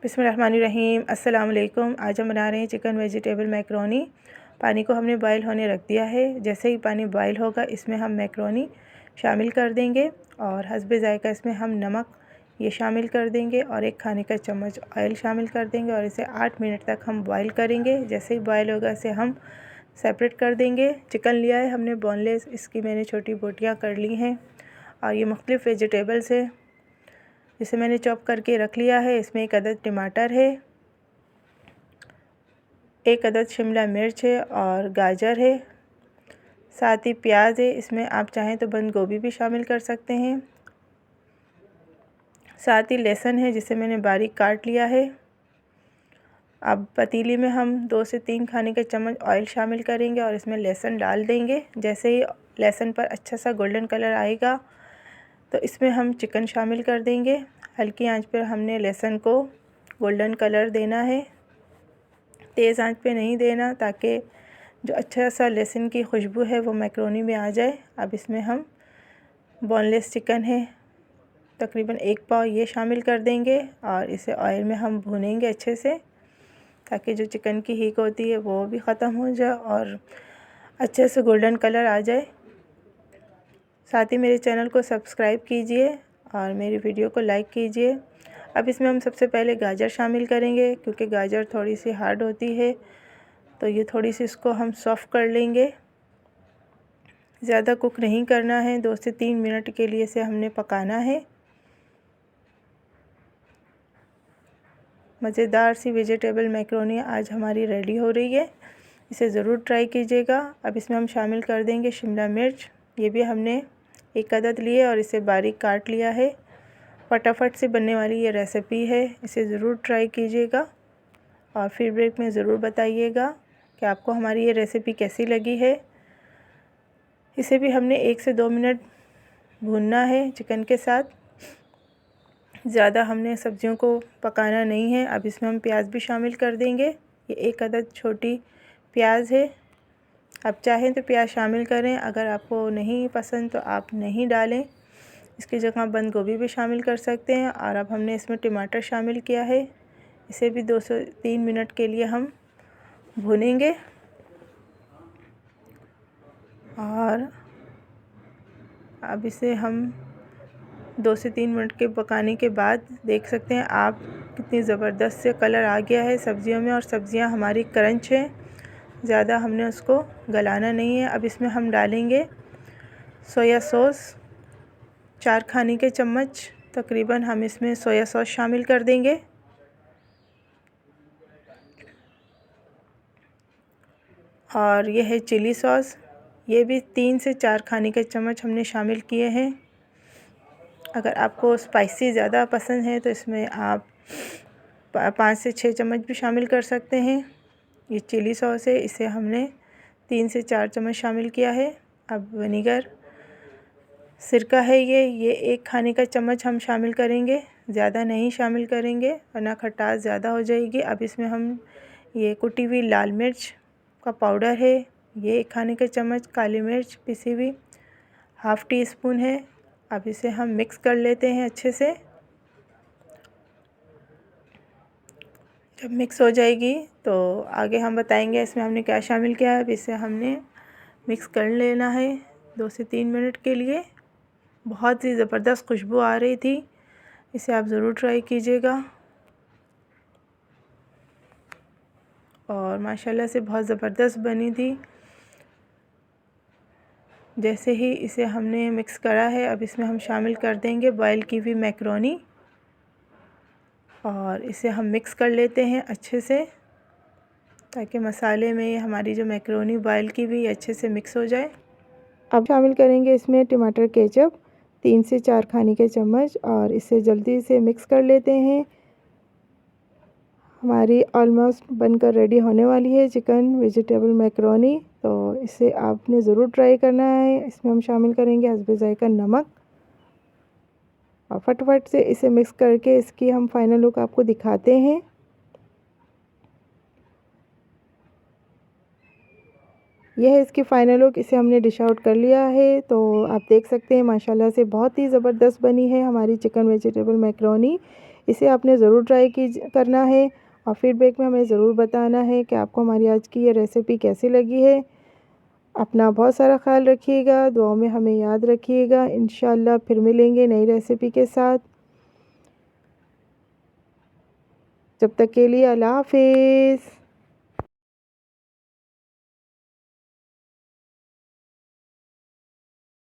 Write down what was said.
बिस्मिल्लाहिर्रहमानिर्रहीम। अस्सलाम वालेकुम। आज हम बना रहे हैं चिकन वेजिटेबल मैकरोनी। पानी को हमने बॉयल होने रख दिया है। जैसे ही पानी बॉयल होगा इसमें हम मैकरोनी शामिल कर देंगे और हस्बे ज़ायका इसमें हम नमक ये शामिल कर देंगे और 1 खाने का चम्मच ऑयल शामिल कर देंगे और इसे 8 मिनट तक हम बॉयल करेंगे। जैसे ही बॉयल होगा इसे हम सेपरेट कर देंगे। चिकन लिया है हमने बोनलेस, इसकी मैंने छोटी बोटियाँ कर ली हैं और ये मुख्तलिफ़ वेजिटेबल्स है जिसे मैंने चॉप करके रख लिया है। इसमें 1 अदद टमाटर है, 1 अदद शिमला मिर्च है और गाजर है, साथ ही प्याज है। इसमें आप चाहें तो बंद गोभी भी शामिल कर सकते हैं। साथ ही लहसुन है जिसे मैंने बारीक काट लिया है। अब पतीली में हम 2 से 3 खाने के चम्मच ऑयल शामिल करेंगे और इसमें लहसुन डाल देंगे। जैसे ही लहसुन पर अच्छा सा गोल्डन कलर आएगा तो इसमें हम चिकन शामिल कर देंगे। हल्की आंच पर हमने लहसुन को गोल्डन कलर देना है, तेज़ आंच पे नहीं देना, ताकि जो अच्छा सा लहसुन की खुशबू है वो मैकरोनी में आ जाए। अब इसमें हम बोनलेस चिकन है तकरीबन 1 पाव ये शामिल कर देंगे और इसे ऑयल में हम भूनेंगे अच्छे से, ताकि जो चिकन की हीक होती है वो भी ख़त्म हो जाए और अच्छे से गोल्डन कलर आ जाए। साथ ही मेरे चैनल को सब्सक्राइब कीजिए और मेरी वीडियो को लाइक कीजिए। अब इसमें हम सबसे पहले गाजर शामिल करेंगे, क्योंकि गाजर थोड़ी सी हार्ड होती है तो ये थोड़ी सी इसको हम सॉफ़्ट कर लेंगे। ज़्यादा कुक नहीं करना है, 2 से 3 मिनट के लिए इसे हमने पकाना है। मज़ेदार सी वेजिटेबल मैकरोनी आज हमारी रेडी हो रही है, इसे ज़रूर ट्राई कीजिएगा। अब इसमें हम शामिल कर देंगे शिमला मिर्च, ये भी हमने 1 अदद लिए और इसे बारीक काट लिया है। फटाफट से बनने वाली ये रेसिपी है, इसे ज़रूर ट्राई कीजिएगा और फीडबैक में ज़रूर बताइएगा कि आपको हमारी ये रेसिपी कैसी लगी है। इसे भी हमने 1 से 2 मिनट भूनना है चिकन के साथ, ज़्यादा हमने सब्जियों को पकाना नहीं है। अब इसमें हम प्याज भी शामिल कर देंगे। ये 1 अदद छोटी प्याज है, आप चाहें तो प्याज शामिल करें, अगर आपको नहीं पसंद तो आप नहीं डालें। इसकी जगह बंद गोभी भी शामिल कर सकते हैं। और अब हमने इसमें टमाटर शामिल किया है, इसे भी 2 से 3 मिनट के लिए हम भूनेंगे। और अब इसे हम 2 से 3 मिनट के पकाने के बाद देख सकते हैं आप कितनी ज़बरदस्त से कलर आ गया है सब्ज़ियों में और सब्ज़ियां हमारी क्रंच है, ज़्यादा हमने उसको गलाना नहीं है। अब इसमें हम डालेंगे सोया सॉस, 4 खाने के चम्मच तकरीबन हम इसमें सोया सॉस शामिल कर देंगे। और यह है चिली सॉस, ये भी 3 से 4 खाने के चम्मच हमने शामिल किए हैं। अगर आपको स्पाइसी ज़्यादा पसंद है तो इसमें आप 5 से 6 चम्मच भी शामिल कर सकते हैं। ये चिली सॉस है, इसे हमने 3 से 4 चम्मच शामिल किया है। अब विनेगर, सिरका है ये 1 खाने का चम्मच हम शामिल करेंगे, ज़्यादा नहीं शामिल करेंगे वरना खटास ज़्यादा हो जाएगी। अब इसमें हम ये कुटी हुई लाल मिर्च का पाउडर है, ये 1 खाने का चम्मच, काली मिर्च पिसी हुई ½ टी स्पून है। अब इसे हम मिक्स कर लेते हैं अच्छे से। जब मिक्स हो जाएगी तो आगे हम बताएंगे इसमें हमने क्या शामिल किया है। अब इसे हमने मिक्स कर लेना है 2 से 3 मिनट के लिए। बहुत ही ज़बरदस्त खुशबू आ रही थी, इसे आप ज़रूर ट्राई कीजिएगा और माशाल्लाह से बहुत ज़बरदस्त बनी थी। जैसे ही इसे हमने मिक्स करा है अब इसमें हम शामिल कर देंगे बॉयल की हुई मैकरोनी और इसे हम मिक्स कर लेते हैं अच्छे से, ताकि मसाले में हमारी जो मैकरोनी बॉयल की हुई अच्छे से मिक्स हो जाए। अब शामिल करेंगे इसमें टमाटर केचप 3 से 4 खाने के चम्मच और इसे जल्दी से मिक्स कर लेते हैं। हमारी ऑलमोस्ट बनकर रेडी होने वाली है चिकन वेजिटेबल मैकरोनी, तो इसे आपने ज़रूर ट्राई करना है। इसमें हम शामिल करेंगे हस्बे ज़ायका नमक और फटाफट से इसे मिक्स करके इसकी हम फाइनल लुक आपको दिखाते हैं। यह है इसकी फ़ाइनल लुक, इसे हमने डिश आउट कर लिया है। तो आप देख सकते हैं माशाल्लाह से बहुत ही ज़बरदस्त बनी है हमारी चिकन वेजिटेबल मैकरोनी। इसे आपने ज़रूर ट्राई करना है और फीडबैक में हमें ज़रूर बताना है कि आपको हमारी आज की ये रेसिपी कैसी लगी है। अपना बहुत सारा ख्याल रखिएगा, दुआओं में हमें याद रखिएगा। इंशाअल्लाह फिर मिलेंगे नई रेसिपी के साथ। जब तक के लिए अल्लाह हाफ़िज़।